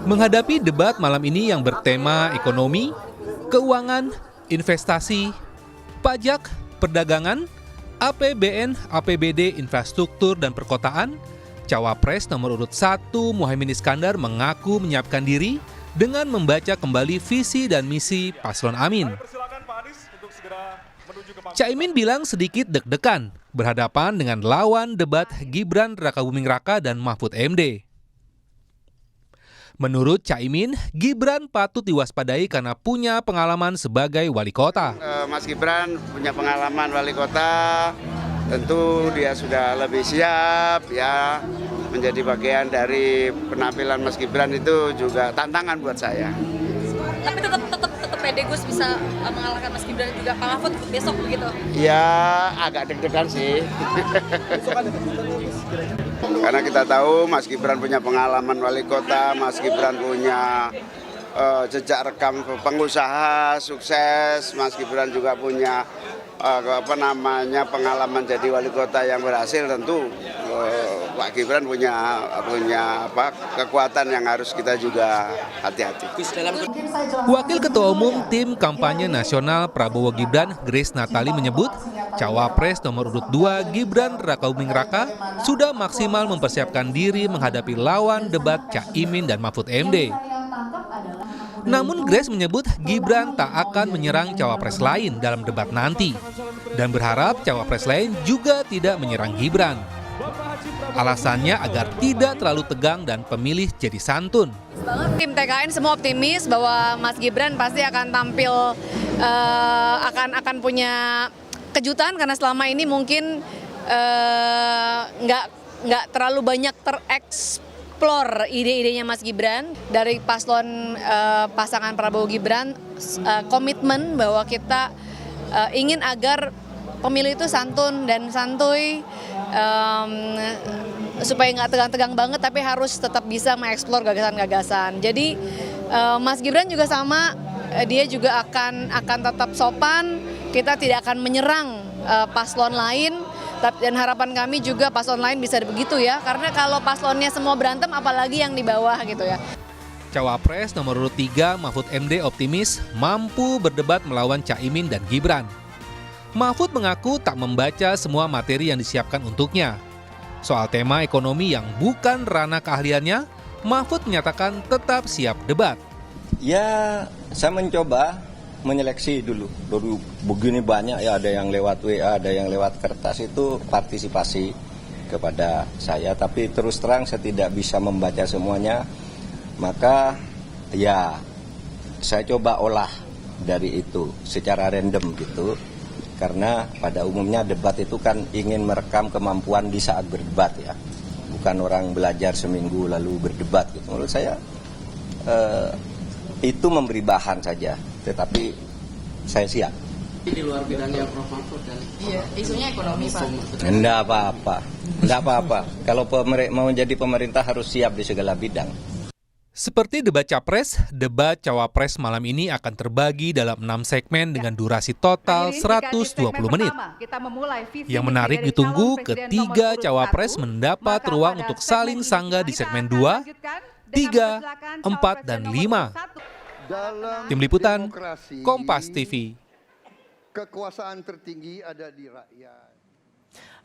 Menghadapi debat malam ini yang bertema ekonomi, keuangan, investasi, pajak, perdagangan, APBN, APBD, infrastruktur, dan perkotaan, Cawapres nomor urut 1 Muhaimin Iskandar mengaku menyiapkan diri dengan membaca kembali visi dan misi Paslon Amin. Caimin bilang sedikit deg-degan berhadapan dengan lawan debat Gibran Rakabuming Raka dan Mahfud MD. Menurut Caimin, Gibran patut diwaspadai karena punya pengalaman sebagai wali kota. Mas Gibran punya pengalaman wali kota, tentu dia sudah lebih siap ya menjadi bagian dari penampilan Mas Gibran itu juga tantangan buat saya. Tapi tetap pede Gus bisa mengalahkan Mas Gibran juga Pak Mahfud besok begitu? Ya agak deg-degan sih. Karena kita tahu Mas Gibran punya pengalaman wali kota, Mas Gibran punya jejak rekam pengusaha sukses, Mas Gibran juga punya pengalaman jadi wali kota yang berhasil. Tentu Pak Gibran punya kekuatan yang harus kita juga hati-hati. Wakil Ketua Umum Tim Kampanye Nasional Prabowo Gibran, Grace Natali menyebut, Cawapres nomor urut 2 Gibran Rakabuming Raka sudah maksimal mempersiapkan diri menghadapi lawan debat Caimin dan Mahfud MD. Namun Grace menyebut Gibran tak akan menyerang Cawapres lain dalam debat nanti dan berharap Cawapres lain juga tidak menyerang Gibran. Alasannya agar tidak terlalu tegang dan pemilih jadi santun. Tim TKN semua optimis bahwa Mas Gibran pasti akan tampil, akan punya kejutan karena selama ini mungkin nggak terlalu banyak tereksplor ide-idenya Mas Gibran. Dari pasangan Prabowo Gibran komitmen bahwa kita ingin agar pemilih itu santun dan santuy, supaya nggak tegang-tegang banget tapi harus tetap bisa mengeksplor gagasan-gagasan. Jadi Mas Gibran juga sama, dia juga akan tetap sopan, kita tidak akan menyerang paslon lain, dan harapan kami juga paslon lain bisa begitu ya, karena kalau paslonnya semua berantem apalagi yang di bawah gitu ya. Cawapres nomor urut 3 Mahfud MD optimis mampu berdebat melawan Caimin dan Gibran. Mahfud mengaku tak membaca semua materi yang disiapkan untuknya. Soal tema ekonomi yang bukan ranah keahliannya, Mahfud menyatakan tetap siap debat. Ya, saya mencoba menyeleksi dulu. Begini banyak ya, ada yang lewat WA, ada yang lewat kertas, itu partisipasi kepada saya. Tapi terus terang saya tidak bisa membaca semuanya. Maka ya saya coba olah dari itu secara random gitu. Karena pada umumnya debat itu kan ingin merekam kemampuan di saat berdebat ya. Bukan orang belajar seminggu lalu berdebat gitu. Menurut saya itu memberi bahan saja. Tetapi saya siap. Di luar bidangnya Prof. Mahfud dan Isunya ekonomi Pak. Enggak apa-apa. Kalau mau jadi pemerintah harus siap di segala bidang. Seperti debat Capres, debat Cawapres malam ini akan terbagi dalam 6 segmen dengan durasi total 120 menit. Yang menarik ditunggu ketiga Cawapres mendapat ruang untuk saling sanggah di segmen 2, 3, 4, dan 5. Tim Liputan, Kompas TV. Kekuasaan tertinggi ada di rakyat.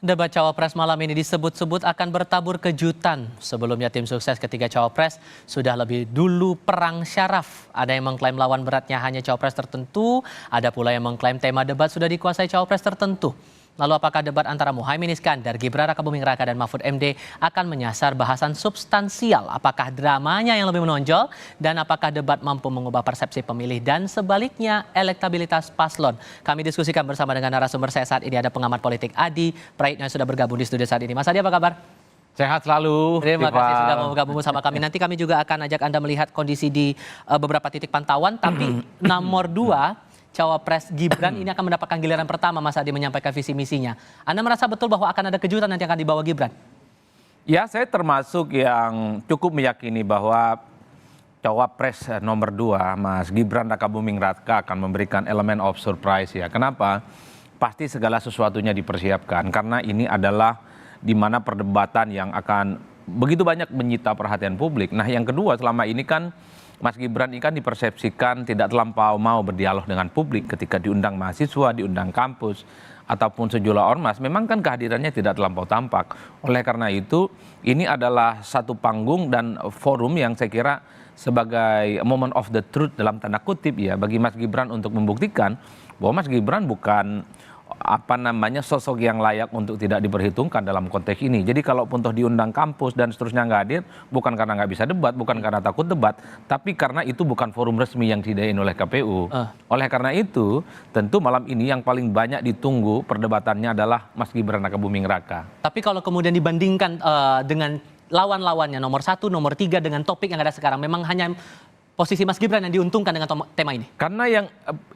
Debat Cawapres malam ini disebut-sebut akan bertabur kejutan. Sebelumnya tim sukses ketiga Cawapres sudah lebih dulu perang syaraf. Ada yang mengklaim lawan beratnya hanya Cawapres tertentu, ada pula yang mengklaim tema debat sudah dikuasai Cawapres tertentu. Lalu apakah debat antara Muhaimin Iskandar, Gibran Rakabuming Raka dan Mahfud MD akan menyasar bahasan substansial? Apakah dramanya yang lebih menonjol? Dan apakah debat mampu mengubah persepsi pemilih dan sebaliknya elektabilitas paslon? Kami diskusikan bersama dengan narasumber saya saat ini, ada pengamat politik Adi Praitno yang sudah bergabung di studio saat ini. Mas Adi, apa kabar? Sehat selalu. Terima kasih sudah mau bergabung bersama kami. Nanti kami juga akan ajak Anda melihat kondisi di beberapa titik pantauan. Tapi nomor 2, Cawapres Gibran ini akan mendapatkan giliran pertama Mas Adi menyampaikan visi misinya. Anda merasa betul bahwa akan ada kejutan nanti akan dibawa Gibran? Ya, saya termasuk yang cukup meyakini bahwa Cawapres nomor 2 Mas Gibran Rakabuming Raka akan memberikan elemen of surprise ya. Kenapa? Pasti segala sesuatunya dipersiapkan karena ini adalah di mana perdebatan yang akan begitu banyak menyita perhatian publik. Nah yang kedua, selama ini kan Mas Gibran ini kan dipersepsikan tidak terlampau mau berdialog dengan publik ketika diundang mahasiswa, diundang kampus, ataupun sejumlah ormas, memang kan kehadirannya tidak terlampau tampak. Oleh karena itu, ini adalah satu panggung dan forum yang saya kira sebagai moment of the truth dalam tanda kutip ya, bagi Mas Gibran untuk membuktikan bahwa Mas Gibran bukan sosok yang layak untuk tidak diperhitungkan dalam konteks ini. Jadi kalaupun toh diundang kampus dan seterusnya nggak hadir, bukan karena nggak bisa debat, bukan karena takut debat, tapi karena itu bukan forum resmi yang disediakan oleh KPU. Oleh karena itu, tentu malam ini yang paling banyak ditunggu perdebatannya adalah Mas Gibran Rakabuming Raka. Tapi kalau kemudian dibandingkan dengan lawan-lawannya nomor 1, nomor 3 dengan topik yang ada sekarang, memang hanya posisi Mas Gibran yang diuntungkan dengan tema ini? Karena yang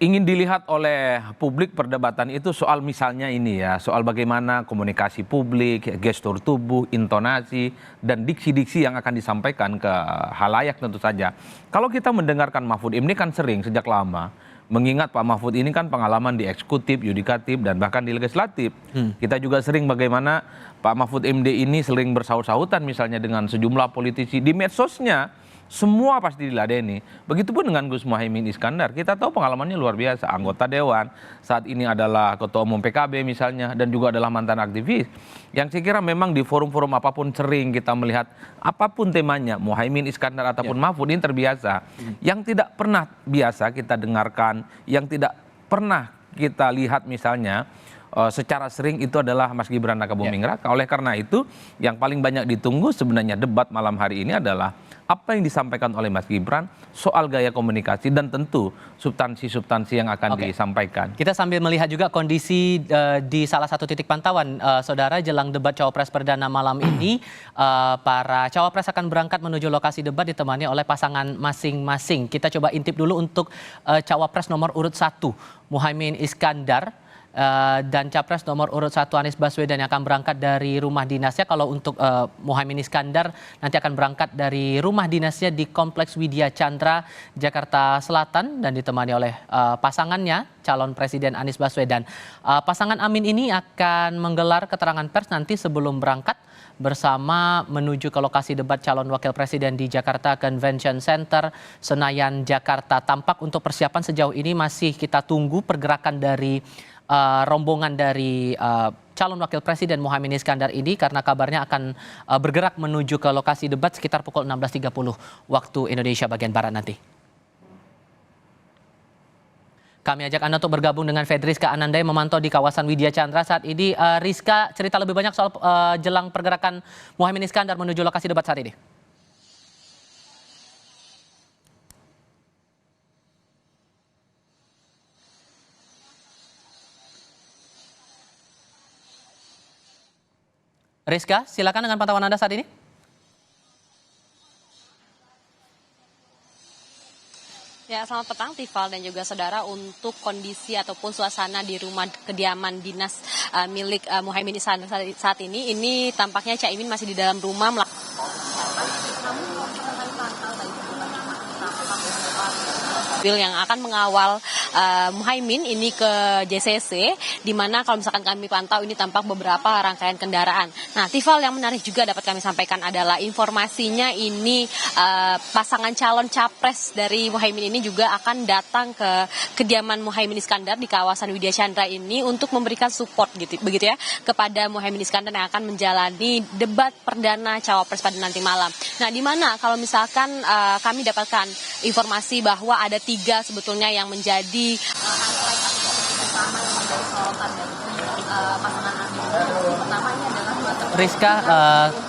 ingin dilihat oleh publik perdebatan itu soal misalnya ini ya, soal bagaimana komunikasi publik, gestur tubuh, intonasi, dan diksi-diksi yang akan disampaikan ke halayak tentu saja. Kalau kita mendengarkan Mahfud ini kan sering sejak lama, mengingat Pak Mahfud ini kan pengalaman di eksekutif, yudikatif, dan bahkan di legislatif. Kita juga sering bagaimana Pak Mahfud MD ini sering bersaut-sautan misalnya dengan sejumlah politisi di medsosnya. Semua pasti diladeni. Begitupun dengan Gus Muhaimin Iskandar. Kita tahu pengalamannya luar biasa. Anggota Dewan, saat ini adalah Ketua Umum PKB misalnya, dan juga adalah mantan aktivis. Yang saya kira memang di forum-forum apapun sering kita melihat apapun temanya, Muhaimin Iskandar ataupun Mahfud ini terbiasa. Yang tidak pernah biasa kita dengarkan, yang tidak pernah kita lihat misalnya, secara sering itu adalah Mas Gibran Rakabuming Raka. Oleh karena itu, yang paling banyak ditunggu sebenarnya debat malam hari ini adalah apa yang disampaikan oleh Mas Gibran soal gaya komunikasi dan tentu substansi-substansi yang akan disampaikan. Kita sambil melihat juga kondisi di salah satu titik pantauan, saudara, jelang debat cawapres perdana malam ini, para cawapres akan berangkat menuju lokasi debat ditemani oleh pasangan masing-masing. Kita coba intip dulu untuk cawapres nomor urut 1, Muhaimin Iskandar, dan capres nomor urut 1 Anies Baswedan yang akan berangkat dari rumah dinasnya. Kalau untuk Muhaimin Iskandar nanti akan berangkat dari rumah dinasnya di Kompleks Widya Chandra, Jakarta Selatan, dan ditemani oleh pasangannya, calon Presiden Anies Baswedan. Pasangan Amin ini akan menggelar keterangan pers nanti sebelum berangkat bersama menuju ke lokasi debat calon wakil presiden di Jakarta Convention Center, Senayan, Jakarta. Tampak untuk persiapan sejauh ini masih kita tunggu pergerakan dari rombongan dari calon wakil presiden Muhaimin Iskandar ini, karena kabarnya akan bergerak menuju ke lokasi debat sekitar pukul 16.30 waktu Indonesia bagian Barat nanti. Kami ajak Anda untuk bergabung dengan Fedriska Ananda yang memantau di kawasan Widya Chandra saat ini. Rizka, cerita lebih banyak soal jelang pergerakan Muhaimin Iskandar menuju lokasi debat saat ini. Rizka, silakan dengan pantauan Anda saat ini. Ya, selamat petang Tifal dan juga saudara. Untuk kondisi ataupun suasana di rumah kediaman dinas milik Muhaimin Iskandar saat ini tampaknya Caimin masih di dalam rumah yang akan mengawal Muhaimin ini ke JCC, di mana kalau misalkan kami pantau ini tampak beberapa rangkaian kendaraan. Nah, Tifal, yang menarik juga dapat kami sampaikan adalah informasinya ini pasangan calon capres dari Muhaimin ini juga akan datang ke kediaman Muhaimin Iskandar di kawasan Widya Chandra ini untuk memberikan support begitu ya kepada Muhaimin Iskandar yang akan menjalani debat perdana cawapres pada nanti malam. Nah, di mana kalau misalkan kami dapatkan informasi bahwa ada 3 sebetulnya yang menjadi highlight utama yang menjadi sorotan dari pasangan pertama ini adalah Rizka,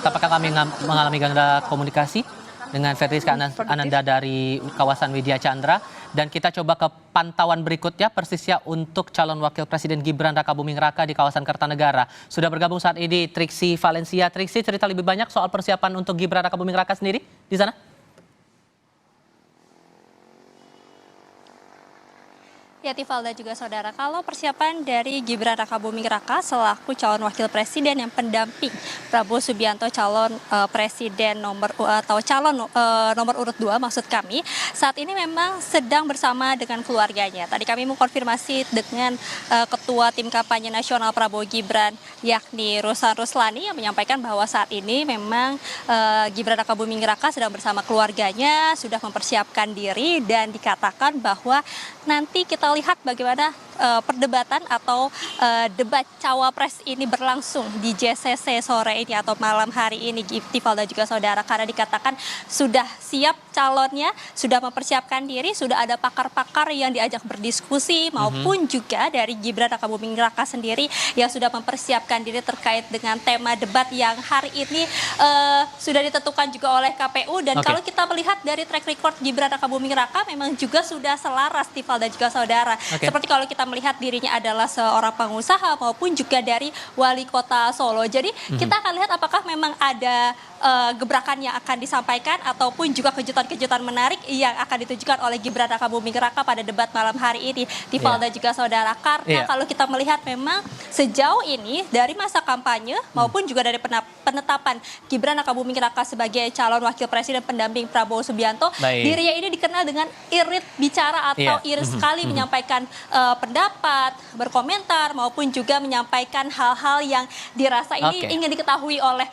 apakah kami mengalami gangguan komunikasi dengan Fedriska Ananda dari kawasan Widya Chandra, dan kita coba ke pantauan berikutnya persisnya untuk calon wakil presiden Gibran Rakabuming Raka di kawasan Kertanegara. Sudah bergabung saat ini Triksi Valencia. Triksi, cerita lebih banyak soal persiapan untuk Gibran Rakabuming Raka sendiri di sana? Ya, Tifal dan juga saudara, kalau persiapan dari Gibran Rakabuming Raka selaku calon wakil presiden yang pendamping Prabowo Subianto calon presiden nomor urut 2 maksud kami, saat ini memang sedang bersama dengan keluarganya. Tadi kami mengkonfirmasi dengan Ketua Tim Kampanye Nasional Prabowo Gibran, yakni Rosan Ruslani, yang menyampaikan bahwa saat ini memang Gibran Rakabuming Raka sedang bersama keluarganya, sudah mempersiapkan diri, dan dikatakan bahwa nanti kita lihat bagaimana perdebatan atau debat cawapres ini berlangsung di JCC sore ini atau malam hari ini, Tifal dan juga saudara, karena dikatakan sudah siap calonnya, sudah mempersiapkan diri, sudah ada pakar-pakar yang diajak berdiskusi maupun juga dari Gibran Rakabuming Raka sendiri yang sudah mempersiapkan diri terkait dengan tema debat yang hari ini sudah ditentukan juga oleh KPU. Dan kalau kita melihat dari track record Gibran Rakabuming Raka memang juga sudah selaras, Tifal dan juga saudara. Seperti kalau kita melihat dirinya adalah seorang pengusaha maupun juga dari wali kota Solo. Jadi kita akan lihat apakah memang ada gebrakan yang akan disampaikan ataupun juga kejutan-kejutan menarik yang akan ditunjukkan oleh Gibran Rakabuming Raka pada debat malam hari ini, Tifal dan juga saudara. Karena kalau kita melihat memang sejauh ini dari masa kampanye maupun juga dari penetapan Gibran Rakabuming Raka sebagai calon wakil presiden pendamping Prabowo Subianto, dirinya ini dikenal dengan irit bicara atau irit sekali menyampaikan pendapat, berkomentar maupun juga menyampaikan hal-hal yang dirasa ini ingin diketahui oleh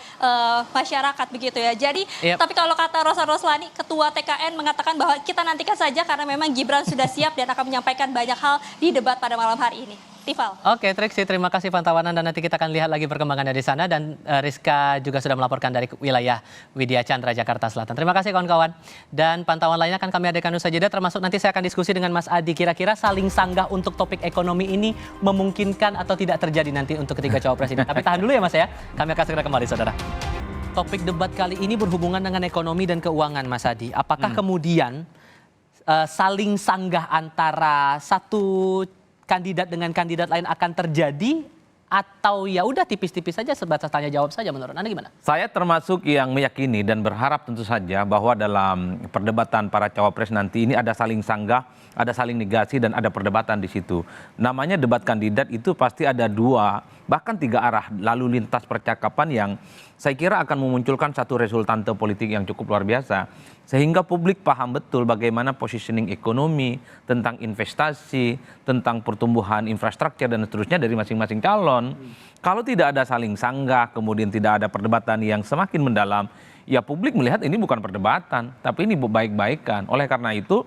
masyarakat begitu ya. Jadi tapi kalau kata Rosan Ruslani, Ketua TKN, mengatakan bahwa kita nantikan saja karena memang Gibran sudah siap dan akan menyampaikan banyak hal di debat pada malam hari ini. Tifal. Oke, Triksi, terima kasih pantauan Anda. Nanti kita akan lihat lagi perkembangan dari sana, dan Rizka juga sudah melaporkan dari wilayah Widya Chandra, Jakarta Selatan. Terima kasih kawan-kawan. Dan pantauan lainnya akan kami adakan usai jeda, termasuk nanti saya akan diskusi dengan Mas Adi. Kira-kira saling sanggah untuk topik ekonomi ini memungkinkan atau tidak terjadi nanti untuk ketiga cawapres ini. Tapi tahan dulu ya Mas ya. Kami akan segera kembali, saudara. Topik debat kali ini berhubungan dengan ekonomi dan keuangan, Mas Adi. Apakah kemudian saling sanggah antara satu kandidat dengan kandidat lain akan terjadi, atau ya udah tipis-tipis saja sebatas tanya jawab saja? Menurut Anda gimana? Saya termasuk yang meyakini dan berharap tentu saja bahwa dalam perdebatan para cawapres nanti ini ada saling sanggah, ada saling negasi, dan ada perdebatan di situ. Namanya debat kandidat itu pasti ada 2 bahkan 3 arah lalu lintas percakapan yang saya kira akan memunculkan satu resultante politik yang cukup luar biasa. Sehingga publik paham betul bagaimana positioning ekonomi, tentang investasi, tentang pertumbuhan infrastruktur dan seterusnya dari masing-masing calon. Kalau tidak ada saling sanggah, kemudian tidak ada perdebatan yang semakin mendalam, ya publik melihat ini bukan perdebatan, tapi ini baik-baikan. Oleh karena itu,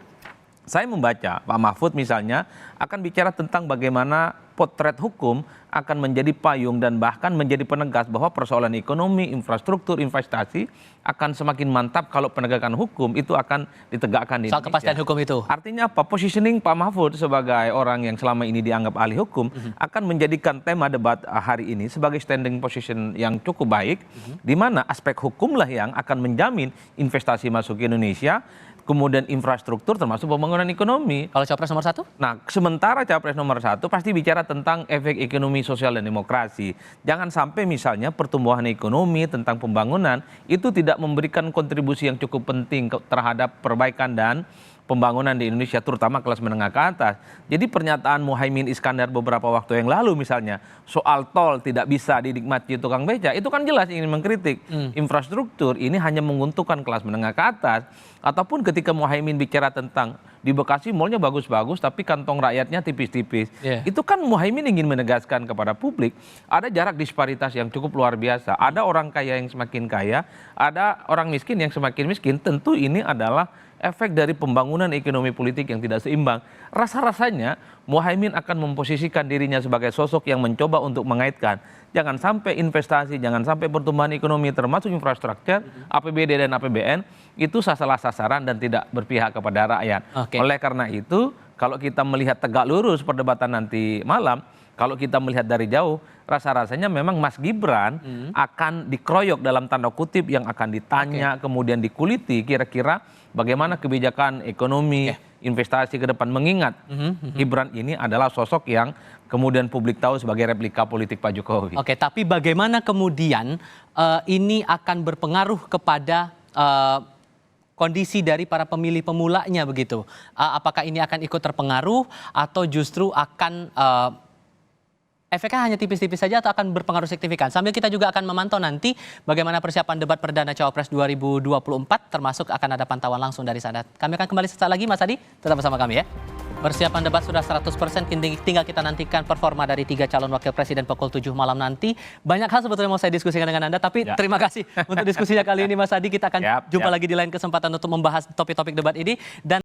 saya membaca Pak Mahfud misalnya akan bicara tentang bagaimana potret hukum akan menjadi payung dan bahkan menjadi penegas bahwa persoalan ekonomi, infrastruktur, investasi akan semakin mantap kalau penegakan hukum itu akan ditegakkan di Indonesia. Soal kepastian hukum itu. Artinya apa? Positioning Pak Mahfud sebagai orang yang selama ini dianggap ahli hukum akan menjadikan tema debat hari ini sebagai standing position yang cukup baik, di mana aspek hukumlah yang akan menjamin investasi masuk ke Indonesia, kemudian infrastruktur termasuk pembangunan ekonomi. Kalau capres nomor 1? Nah, sementara capres nomor 1 pasti bicara tentang efek ekonomi, sosial, dan demokrasi. Jangan sampai misalnya pertumbuhan ekonomi, tentang pembangunan, itu tidak memberikan kontribusi yang cukup penting terhadap perbaikan dan pembangunan di Indonesia, terutama kelas menengah ke atas. Jadi pernyataan Muhaimin Iskandar beberapa waktu yang lalu misalnya, soal tol tidak bisa dinikmati tukang beca, itu kan jelas ingin mengkritik. Infrastruktur ini hanya menguntungkan kelas menengah ke atas. Ataupun ketika Muhaimin bicara tentang di Bekasi mallnya bagus-bagus tapi kantong rakyatnya tipis-tipis. Itu kan Muhaimin ingin menegaskan kepada publik ada jarak disparitas yang cukup luar biasa. Ada orang kaya yang semakin kaya, ada orang miskin yang semakin miskin. Tentu ini adalah efek dari pembangunan ekonomi politik yang tidak seimbang. Rasa-rasanya Muhaimin akan memposisikan dirinya sebagai sosok yang mencoba untuk mengaitkan. Jangan sampai investasi, jangan sampai pertumbuhan ekonomi termasuk infrastruktur, APBD dan APBN itu salah sasaran dan tidak berpihak kepada rakyat. Oleh karena itu, kalau kita melihat tegak lurus perdebatan nanti malam, kalau kita melihat dari jauh, rasa-rasanya memang Mas Gibran akan dikeroyok dalam tanda kutip, yang akan ditanya, kemudian dikuliti kira-kira bagaimana kebijakan ekonomi, investasi ke depan. Mengingat Gibran ini adalah sosok yang kemudian publik tahu sebagai replika politik Pak Jokowi. Oke, tapi bagaimana kemudian ini akan berpengaruh kepada kondisi dari para pemilih pemulanya begitu. Apakah ini akan ikut terpengaruh atau justru akan efeknya hanya tipis-tipis saja atau akan berpengaruh signifikan? Sambil kita juga akan memantau nanti bagaimana persiapan debat perdana Cawapres 2024, termasuk akan ada pantauan langsung dari sana. Kami akan kembali sesaat lagi, Mas Adi. Tetap bersama kami ya. Persiapan debat sudah 100%, tinggal kita nantikan performa dari 3 calon wakil presiden pukul 7 malam nanti. Banyak hal sebetulnya mau saya diskusikan dengan Anda, tapi terima kasih untuk diskusinya kali ini Mas Adi. Kita akan jumpa lagi di lain kesempatan untuk membahas topik-topik debat ini. Dan